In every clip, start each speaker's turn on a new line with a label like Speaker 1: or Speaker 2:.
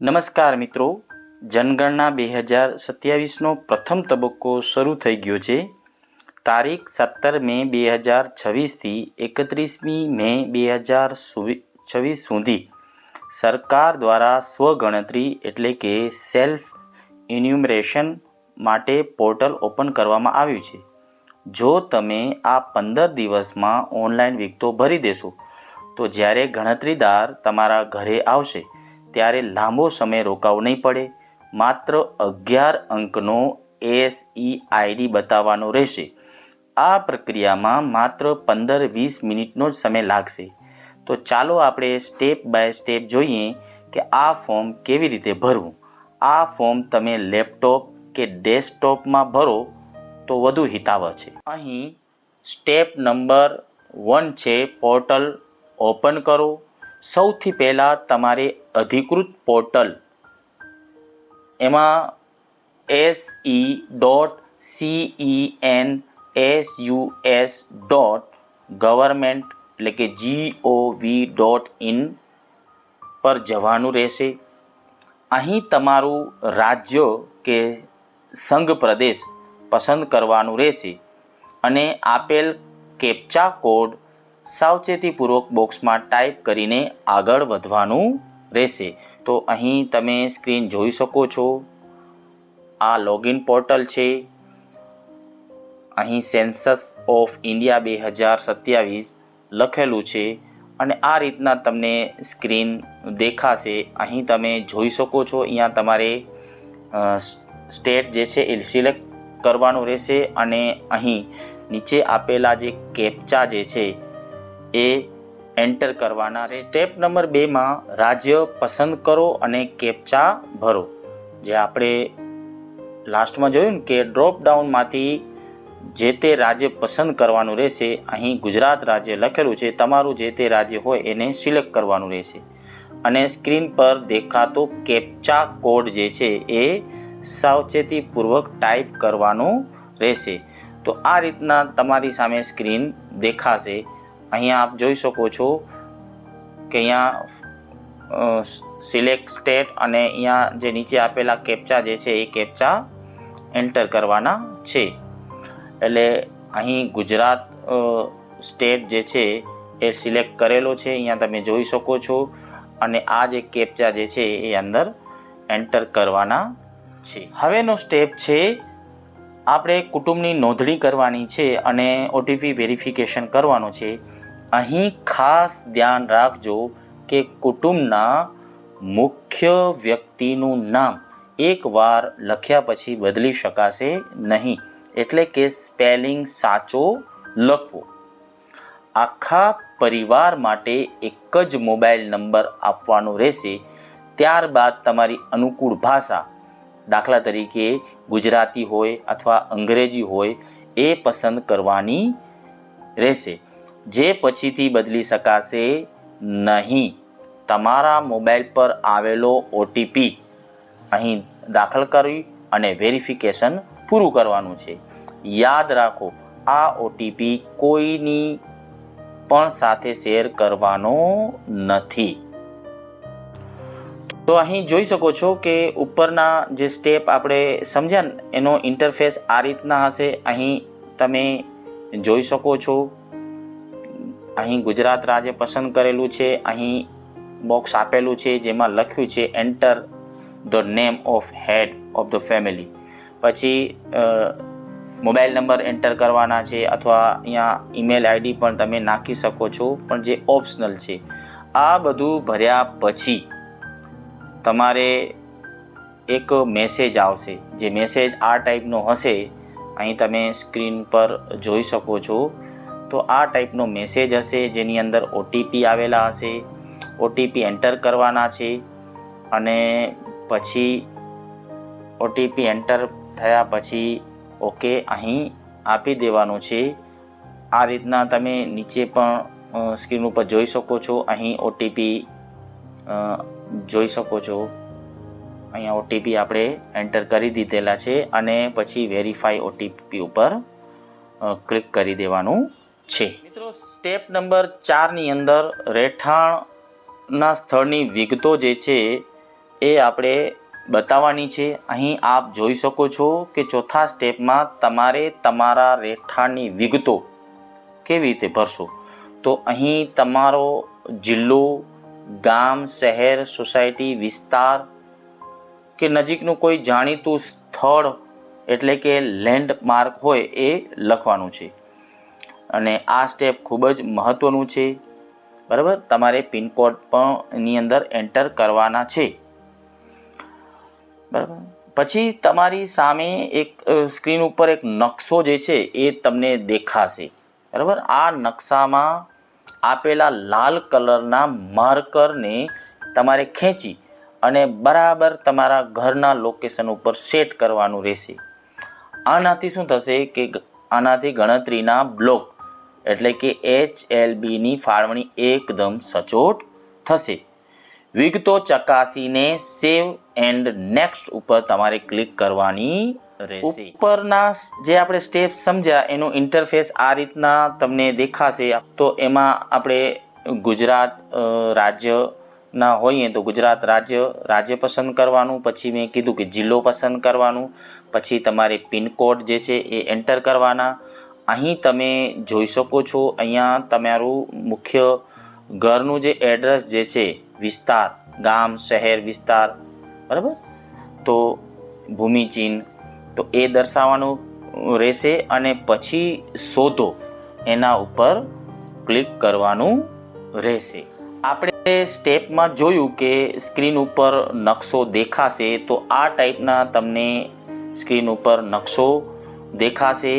Speaker 1: નમસ્કાર મિત્રો, જનગણના 2027નો પ્રથમ તબક્કો શરૂ થઈ ગયો છે. તારીખ 17 મે 2026થી 31મી મે 2026 સુધી સરકાર દ્વારા સ્વગણતરી એટલે કે સેલ્ફ ઇન્યુમરેશન માટે પોર્ટલ ઓપન કરવામાં આવ્યું છે. જો તમે આ 15 દિવસમાં ઓનલાઈન વિગતો ભરી દેશો તો જ્યારે ગણતરીદાર તમારા ઘરે આવશે ત્યારે લાંબો સમય રોકાવો નહીં પડે. માત્ર 11 અંકનો SEID બતાવવાનો રહેશે. આ પ્રક્રિયામાં માત્ર 15-20 મિનિટનો જ સમય લાગશે. તો ચાલો આપણે સ્ટેપ બાય સ્ટેપ જોઈએ કે આ ફોર્મ કેવી રીતે ભરવું. આ ફોર્મ તમે લેપટોપ કે ડેસ્કટોપમાં ભરો તો વધુ હિતાવહ છે. અહીં સ્ટેપ નંબર 1 છે પોર્ટલ ઓપન કરો. સૌથી પહેલાં તમારે અધિકૃત પોર્ટલ એમાં se.census.government એટલે કે gov.in પર જવાનું રહેશે. અહીં તમારું રાજ્ય કે સંઘ પ્રદેશ પસંદ કરવાનું રહેશે અને આપેલ કેપ્ચા કોડ સાવચેતીપૂર્વક બોક્સમાં ટાઈપ કરીને આગળ વધવાનું રહેશે. તો અહીં તમે સ્ક્રીન જોઈ શકો છો. આ લોગિન પોર્ટલ છે. અહીં સેન્સસ ઓફ ઇન્ડિયા 2027 લખેલું છે અને આ રીતના તમને સ્ક્રીન દેખાશે. અહીં તમે જોઈ શકો છો. અહીંયા તમારે સ્ટેટ જે છે એ સિલેક્ટ કરવાનું રહેશે અને અહીં નીચે આપેલા જે કેપ્ચા જે છે એ એન્ટર કરવાના રહે. સ્ટેપ નંબર 2માં રાજ્ય પસંદ કરો અને કેપ્ચા ભરો. જે આપણે લાસ્ટમાં જોયું ને કે ડ્રોપ ડાઉનમાંથી જે તે રાજ્ય પસંદ કરવાનું રહેશે. અહીં ગુજરાત રાજ્ય લખેલું છે. તમારું જે તે રાજ્ય હોય એને સિલેક્ટ કરવાનું રહેશે અને સ્ક્રીન પર દેખાતો કેપ્ચા કોડ જે છે એ સાવચેતીપૂર્વક ટાઈપ કરવાનું રહેશે. તો આ રીતના તમારી સામે સ્ક્રીન દેખાશે. અહીંયા આપ જોઈ શકો છો કે અહીંયા સિલેક્ટ સ્ટેટ અને અહીંયા જે નીચે આપેલા કેપ્ચા જે છે એ કેપ્ચા એન્ટર કરવાના છે. એટલે અહીં ગુજરાત સ્ટેટ જે છે એ સિલેક્ટ કરેલો છે. અહીંયા તમે જોઈ શકો છો અને આ જે કેપ્ચા જે છે એ અંદર એન્ટર કરવાના છે. હવેનો સ્ટેપ છે આપણે કુટુંબની નોંધણી કરવાની છે અને OTP વેરિફિકેશન કરવાનું છે. અહીં ખાસ ધ્યાન રાખજો કે કુટુંબના મુખ્ય વ્યક્તિનું નામ એકવાર લખ્યા પછી બદલી શકાશે નહીં. એટલે કે સ્પેલિંગ સાચો લખવો. આખા પરિવાર માટે એક જ મોબાઈલ નંબર આપવાનો રહેશે. ત્યારબાદ તમારી અનુકૂળ ભાષા, દાખલા તરીકે ગુજરાતી હોય અથવા અંગ્રેજી હોય એ પસંદ કરવાની રહેશે, જે પછીથી બદલી શકાશે નહીં. તમારા મોબાઈલ પર આવેલો OTP અહીં દાખલ કરી અને વેરિફિકેશન પૂરું કરવાનું છે. યાદ રાખો, આ OTP કોઈની પણ સાથે શેર કરવાનો નથી. તો અહીં જોઈ શકો છો કે ઉપરના જે સ્ટેપ આપણે સમજ્યા ને એનો ઇન્ટરફેસ આ રીતના હશે. અહીં તમે જોઈ શકો છો. અહીં ગુજરાત રાજ્ય પસંદ કરેલું છે. અહીં બોક્સ આપેલું છે જેમાં લખ્યું છે enter the name of head of the family. પછી મોબાઈલ નંબર એન્ટર કરવાના છે અથવા અહીંયા ઈમેલ ID પણ તમે નાખી શકો છો, પણ જે ઓપ્શનલ છે. આ બધું ભર્યા પછી તમારે એક મેસેજ આવશે. જે મેસેજ આ ટાઈપનો હશે, અહીં તમે સ્ક્રીન પર જોઈ શકો છો. તો આ ટાઈપનો મેસેજ હશે જેની અંદર OTP આવેલા હશે. OTP એન્ટર કરવાના છે અને પછી OTP એન્ટર થયા પછી ઓકે અહીં આપી દેવાનું છે. આ રીતના તમે નીચે પણ સ્ક્રીન ઉપર જોઈ શકો છો. અહીં OTP જોઈ શકો છો. અહીંયા OTP આપણે એન્ટર કરી દીધેલા છે અને પછી વેરીફાઈ OTP ઉપર ક્લિક કરી દેવાનું છે. મિત્રો, સ્ટેપ નંબર 4 ની અંદર રહેઠાણના સ્થળની વિગતો જે છે એ આપણે બતાવવાની છે. અહીં આપ જોઈ શકો છો કે ચોથા સ્ટેપમાં તમારે તમારા રહેઠાણની વિગતો કેવી રીતે ભરશો. તો અહીં તમારો જિલ્લો, ગામ, શહેર, સોસાયટી, વિસ્તાર કે નજીકનું કોઈ જાણીતું સ્થળ એટલે કે લેન્ડમાર્ક હોય એ લખવાનું છે. અને આ સ્ટેપ ખૂબ જ મહત્ત્વનું છે. બરાબર, તમારે પિનકોડ પણ એની અંદર એન્ટર કરવાના છે. બરાબર, પછી તમારી સામે એક સ્ક્રીન ઉપર એક નકશો જે છે એ તમને દેખાશે. બરાબર, આ નકશામાં આપેલા લાલ કલરના માર્કરને તમારે ખેંચી અને બરાબર તમારા ઘરના લોકેશન ઉપર સેટ કરવાનું રહેશે. આનાથી શું થશે કે આનાથી ગણતરીના બ્લોક એટલે કે HLBની ફાળવણી એકદમ સચોટ થશે. વિગતો ચકાસીને સેવ એન્ડ નેક્સ્ટ ઉપર તમારે ક્લિક કરવાની રહેશે. ઉપરના જે આપણે સ્ટેપ સમજ્યા એનું ઇન્ટરફેસ આ રીતના તમને દેખાશે. તો એમાં આપણે ગુજરાત રાજ્યના હોઈએ તો ગુજરાત રાજ્ય પસંદ કરવાનું. પછી મેં કીધું કે જિલ્લો પસંદ કરવાનું. પછી તમારે પિનકોડ જે છે એ એન્ટર કરવાના. અહીં તમે જોઈ શકો છો, અહીંયા તમારું મુખ્ય ઘરનું જે એડ્રેસ જે છે, વિસ્તાર, ગામ, શહેર, વિસ્તાર, બરાબર, તો ભૂમિચિહ્ન તો એ દર્શાવવાનું રહેશે. અને પછી શોધો એના ઉપર ક્લિક કરવાનું રહેશે. આપણે સ્ટેપમાં જોયું કે સ્ક્રીન ઉપર નકશો દેખાશે. તો આ ટાઈપના તમને સ્ક્રીન ઉપર નકશો દેખાશે.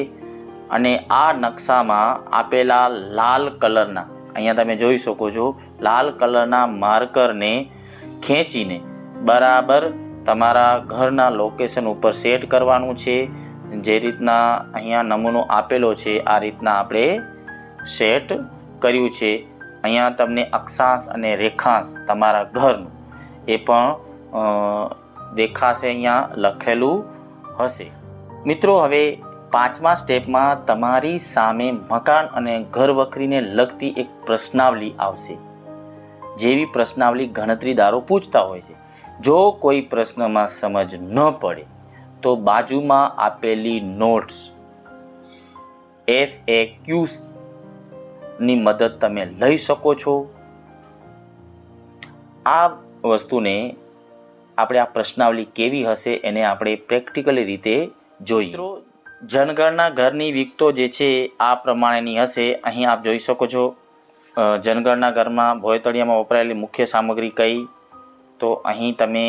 Speaker 1: અને આ નકશામાં આપેલા લાલ કલરના, અહીંયા તમે જોઈ શકો છો, લાલ કલરના માર્કરને ખેંચીને બરાબર તમારા ઘરના લોકેશન ઉપર સેટ કરવાનું છે. જે રીતના અહીંયા નમૂનો આપેલો છે આ રીતના આપણે સેટ કર્યું છે. અહીંયા તમને અક્ષાંશ અને રેખાંશ તમારા ઘરનું એ પણ દેખાશે, અહીંયા લખેલું હશે. મિત્રો, હવે પાંચમા સ્ટેપમાં તમારી સામે મકાન અને ઘર વખરીને લગતી એક પ્રશ્નાવલી આવશે. જેવી પ્રશ્નાવલી ગણતરીદારો પૂછતા હોય છે. જો કોઈ પ્રશ્નમાં સમજ ન પડે તો બાજુમાં આપેલી નોટ્સ FAQs ની મદદ તમે લઈ શકો છો. આ વસ્તુને આપણે આ પ્રશ્નાવલી કેવી હશે એને આપણે પ્રેક્ટિકલી રીતે જોઈએ. જનગણના ઘરની વિગતો જે છે આ પ્રમાણેની હશે. અહીં આપ જોઈ શકો છો, જનગણના ઘરમાં ભોયતળિયામાં વપરાયેલી મુખ્ય સામગ્રી કઈ, તો અહીં તમે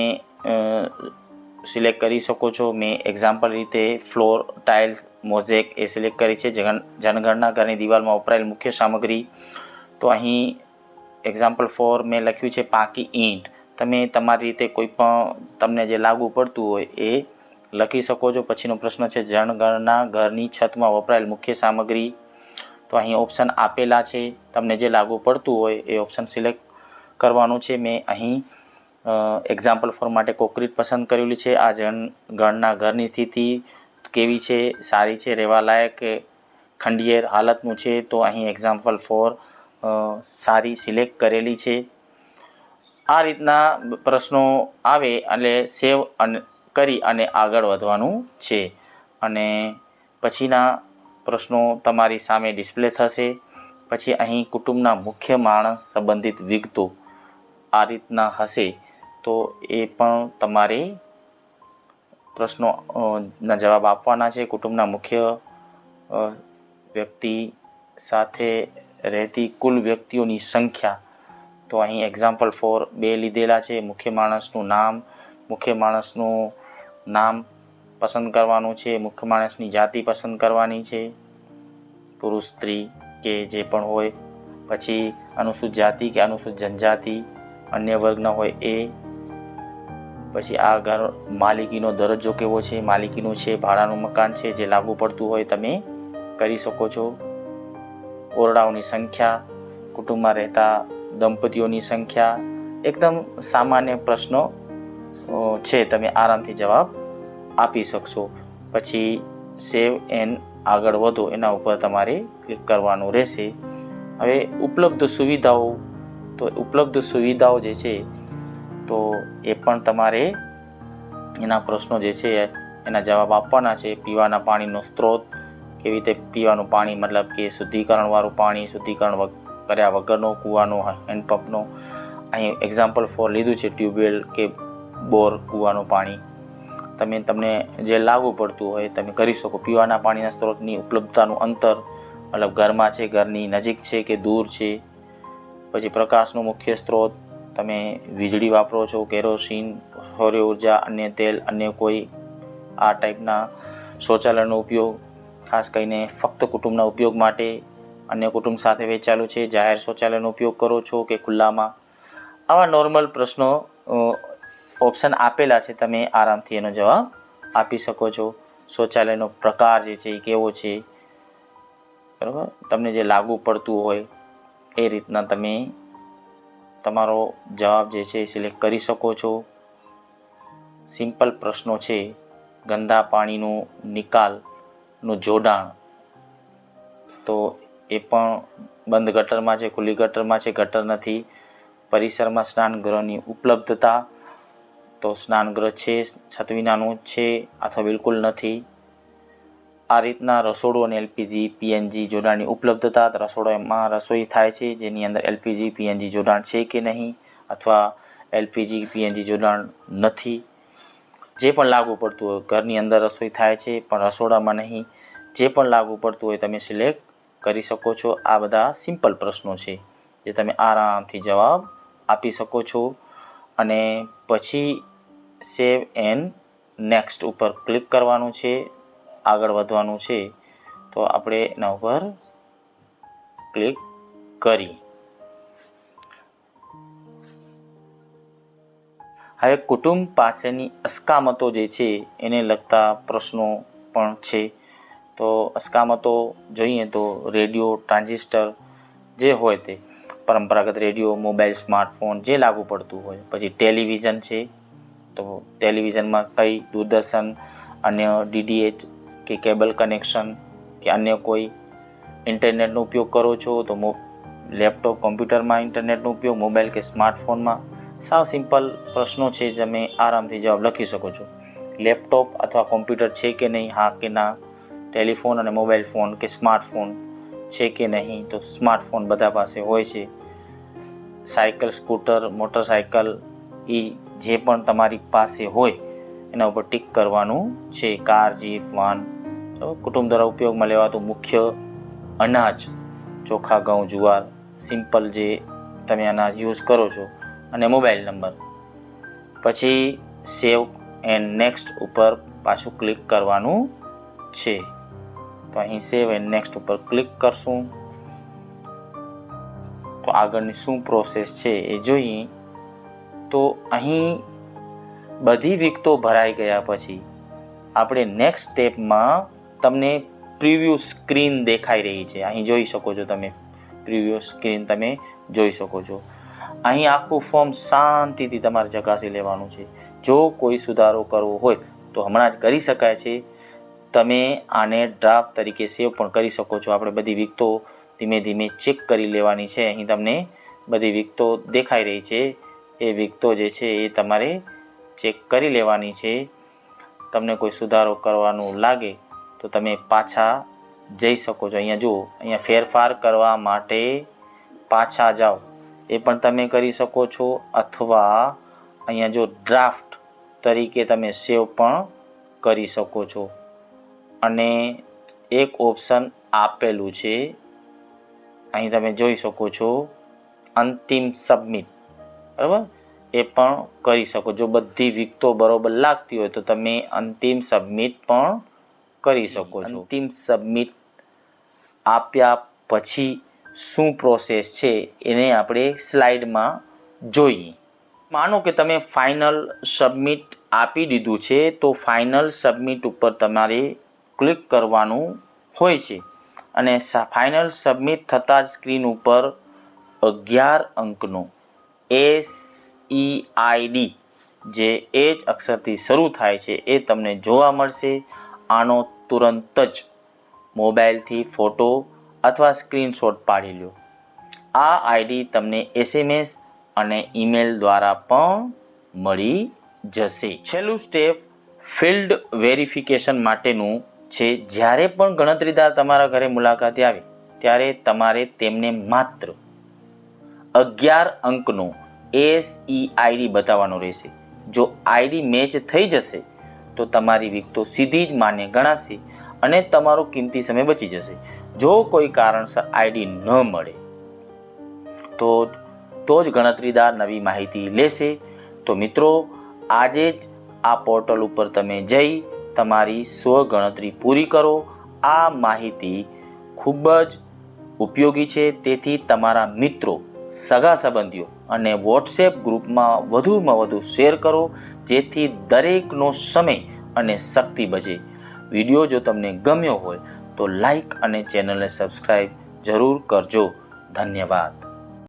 Speaker 1: સિલેક્ટ કરી શકો છો. મેં એક્ઝામ્પલ રીતે ફ્લોર ટાઇલ્સ મોઝેક એ સિલેક્ટ કરી છે. જનગણના ઘરની દિવાલમાં વપરાયેલી મુખ્ય સામગ્રી, તો અહીં એક્ઝામ્પલ 4 મેં લખ્યું છે પાકી ઈંટ. તમે તમારી રીતે કોઈ પણ તમને જે લાગુ પડતું હોય એ લખી શકો છો. પછીનો પ્રશ્ન છે જનગણના ઘરની છતમાં વપરાયેલ મુખ્ય સામગ્રી, તો અહીં ઓપ્શન આપેલા છે. તમને જે લાગુ પડતું હોય એ ઓપ્શન સિલેક્ટ કરવાનું છે. મેં અહીં એક્ઝામ્પલ 4 માટે કોન્ક્રીટ પસંદ કરેલી છે. આ જનગણના ઘરની સ્થિતિ કેવી છે, સારી છે, રહેવા લાયક કે ખંડિયેર હાલતનું છે, તો અહીં એક્ઝામ્પલ 4 સારી સિલેક્ટ કરેલી છે. આ રીતના પ્રશ્નો આવે એટલે સેવ કરી અને આગળ વધવાનું છે. અને પછીના પ્રશ્નો તમારી સામે ડિસ્પ્લે થશે. પછી અહીં કુટુંબના મુખ્ય માણસ સંબંધિત વિગતો આ રીતના હશે. તો એ પણ તમારે પ્રશ્નોના જવાબ આપવાના છે. કુટુંબના મુખ્ય વ્યક્તિ સાથે રહેતી કુલ વ્યક્તિઓની સંખ્યા, તો અહીં એક્ઝામ્પલ 4 2 લીધેલા છે. મુખ્ય માણસનું નામ પસંદ કરવાનું છે. મુખ્ય માણસની જાતિ પસંદ કરવાની છે, પુરુષ, સ્ત્રી કે જે પણ હોય. પછી અનુસૂચિત જાતિ કે અનુસૂચિત જનજાતિ, અન્ય વર્ગના હોય એ. પછી આ ઘર માલિકીનો દરજ્જો કેવો છે, માલિકીનું છે, ભાડાનું મકાન છે, જે લાગુ પડતું હોય તમે કરી શકો છો. ઓરડાઓની સંખ્યા, કુટુંબમાં રહેતા દંપતીઓની સંખ્યા, એકદમ સામાન્ય પ્રશ્નો છે, તમે આરામથી જવાબ આપી શકશો. પછી સેવ એન્ડ આગળ વધો એના ઉપર તમારે ક્લિક કરવાનું રહેશે. હવે ઉપલબ્ધ સુવિધાઓ, તો ઉપલબ્ધ સુવિધાઓ જે છે તો એ પણ તમારે એના પ્રશ્નો જે છે એના જવાબ આપવાના છે. પીવાના પાણીનો સ્ત્રોત, કેવી રીતે પીવાનું પાણી, મતલબ કે શુદ્ધિકરણવાળું પાણી, શુદ્ધિકરણ કર્યા વગરનો કૂવાનો, હેન્ડપંપનો. અહીં એક્ઝામ્પલ ફોર લીધું છે ટ્યુબવેલ કે બોર કૂવાનું પાણી. તમને જે લાગુ પડતું હોય તમે કરી શકો. પીવાના પાણીના સ્ત્રોતની ઉપલબ્ધતાનું અંતર, મતલબ ઘરમાં છે, ઘરની નજીક છે કે દૂર છે. પછી પ્રકાશનો મુખ્ય સ્ત્રોત, તમે વીજળી વાપરો છો, કેરોસીન, સૌર ઉર્જા, અન્ય તેલ, અન્ય કોઈ આ ટાઈપના શૌચાલયનો ઉપયોગ, ખાસ કરીને ફક્ત કુટુંબના ઉપયોગ માટે, અન્ય કુટુંબ સાથે વેચાયેલું છે, જાહેર શૌચાલયનો ઉપયોગ કરો છો કે ખુલ્લામાં. આવા નોર્મલ પ્રશ્નો ઓપ્શન આપેલા છે, તમે આરામથી એનો જવાબ આપી શકો છો. શૌચાલયનો પ્રકાર જે છે એ કેવો છે, બરાબર, તમને જે લાગુ પડતું હોય એ રીતના તમે તમારો જવાબ જે છે એ સિલેક્ટ કરી શકો છો. સિમ્પલ પ્રશ્નો છે. ગંદા પાણીનું નિકાલનું જોડાણ, તો એ પણ બંધ ગટરમાં છે, ખુલ્લી ગટરમાં છે, ગટર નથી. પરિસરમાં સ્નાનગૃહની ઉપલબ્ધતા, તો સ્નાનગૃહ છે, છત વિનાનું છે અથવા બિલકુલ નથી. આ રીતના રસોડું અને એલપીજી પીએનજી જોડાણની ઉપલબ્ધતા, રસોડામાં રસોઈ થાય છે જેની અંદર એલપીજી પીએનજી જોડાણ છે કે નહીં, અથવા એલપીજી પીએનજી જોડાણ નથી. જે પણ લાગુ પડતું હોય, ઘરની અંદર રસોઈ થાય છે પણ રસોડામાં નહીં, જે પણ લાગુ પડતું હોય તમે સિલેક્ટ કરી શકો છો. આ બધા સિમ્પલ પ્રશ્નો છે જે તમે આરામથી જવાબ આપી શકો છો. અને પછી સેવ એન્ડ નેક્સ્ટ ઉપર ક્લિક કરવાનું છે, આગળ વધવાનું છે. તો આપણે એના ઉપર ક્લિક કરી. હવે કુટુંબ પાસેની અસ્કામતો જે છે એને લગતા પ્રશ્નો પણ છે. તો અસ્કામતો જોઈએ તો રેડિયો, ટ્રાન્ઝિસ્ટર જે હોય તે, પરંપરાગત રેડિયો, મોબાઈલ, સ્માર્ટફોન જે લાગુ પડતું હોય. પછી ટેલિવિઝન છે, તો ટેલિવિઝનમાં કઈ દૂરદર્શન, અન્ય ડીડીએચ કે કેબલ કનેક્શન કે અન્ય કોઈ ઇન્ટરનેટનો ઉપયોગ કરો છો, તો લેપટોપ, કોમ્પ્યુટરમાં ઇન્ટરનેટનો ઉપયોગ, મોબાઈલ કે સ્માર્ટફોનમાં. સાવ સિમ્પલ પ્રશ્નો છે, તમે આરામથી જવાબ લખી શકો છો. લેપટોપ અથવા કોમ્પ્યુટર છે કે નહીં, હા કે ના. ટેલિફોન અને મોબાઈલ ફોન કે સ્માર્ટફોન છે કે નહીં, તો સ્માર્ટફોન બધા પાસે હોય છે. સાયકલ, સ્કૂટર, મોટરસાયકલ, એ જે પણ તમારી પાસે હોય એના ઉપર ટિક કરવાનું છે. Car, jeep, van. કુટુંબ દ્વારા ઉપયોગમાં લેવાતું મુખ્ય અનાજ, ચોખા, ઘઉં, જુવાર, સિમ્પલ જે તમે અનાજ યુઝ કરો છો, અને મોબાઈલ નંબર. પછી સેવ એન્ડ નેક્સ્ટ ઉપર પાછું ક્લિક કરવાનું છે. તો અહીં સેવ એન્ડ નેક્સ્ટ ઉપર ક્લિક કરશું તો આગળની શું પ્રોસેસ છે એ જોઈએ. તો અહીં બધી વિગતો ભરાઈ ગયા પછી આપણે નેક્સ્ટ સ્ટેપમાં તમને પ્રિવ્યૂ સ્ક્રીન દેખાઈ રહી છે. અહીં જોઈ શકો છો તમે, પ્રિવ્યૂ સ્ક્રીન તમે જોઈ શકો છો. અહીં આખું ફોર્મ શાંતિથી તમારે ચકાસી લેવાનું છે. જો કોઈ સુધારો કરવો હોય તો હમણાં જ કરી શકાય છે. તમે આને ડ્રાફ્ટ તરીકે સેવ પણ કરી શકો છો. આપણે બધી વિગતો ધીમે ધીમે ચેક કરી લેવાની છે. અહીં તમને બધી વિગતો દેખાઈ રહી છે. એ વિગતો જે છે એ તમારે ચેક કરી લેવાની છે. તમને કોઈ સુધારો કરવાનું લાગે તો તમે પાછા જઈ શકો છો. અહીંયા જુઓ, અહીંયા ફેરફાર કરવા માટે પાછા જાઓ, એ પણ તમે કરી શકો છો. અથવા અહીંયા જો ડ્રાફ્ટ તરીકે તમે સેવ પણ કરી શકો છો. અને એક ઓપ્શન આપેલું છે, અહીં તમે જોઈ શકો છો, અંતિમ સબમિટ, બરાબર, એ પણ કરી શકો. જો બધી વિગતો બરોબર લાગતી હોય તો તમે અંતિમ સબમિટ પણ કરી શકો છો. અંતિમ સબમિટ આપ્યા પછી શું પ્રોસેસ છે એને આપણે સ્લાઇડમાં જોઈએ. માનો કે તમે ફાઇનલ સબમિટ આપી દીધું છે, તો ફાઇનલ સબમિટ ઉપર તમારે ક્લિક કરવાનું હોય છે. અને ફાઇનલ સબમિટ થતાં જ સ્ક્રીન ઉપર 11 અંકનો SEID જે એ જ અક્ષરથી શરૂ થાય છે એ તમને જોવા મળશે. આનો તુરંત જ મોબાઈલથી ફોટો અથવા સ્ક્રીનશોટ પાડી લો. આ આઈડી તમને SMS અને ઈમેલ દ્વારા પણ મળી જશે. છેલ્લું સ્ટેપ ફિલ્ડ વેરિફિકેશન માટેનું છે. જ્યારે પણ ગણતરીદાર તમારા ઘરે મુલાકાતે આવે ત્યારે તમારે તેમને માત્ર 11 અંકનો SEID બતાવવાનો રહેશે. જો ID મેચ થઈ જશે તો તમારી વિગતો સીધી જ માન્ય ગણાશે અને તમારો કિંમતી સમય બચી જશે. જો કોઈ કારણસર ID ન મળે તો જ ગણતરીદાર નવી માહિતી લેશે. તો મિત્રો, આજે જ આ પોર્ટલ ઉપર તમે જઈ તમારી સ્વગણતરી પૂરી કરો. આ માહિતી ખૂબ જ ઉપયોગી છે, તેથી તમારા મિત્રો, સગા સંબંધીઓ અને વોટ્સએપ ગ્રુપમાં વધુમાં વધુ શેર કરો, જેથી દરેકનો સમય અને શક્તિ બચે. વિડીયો જો તમને ગમ્યો હોય તો લાઈક અને ચેનલને સબસ્ક્રાઈબ જરૂર કરજો. ધન્યવાદ.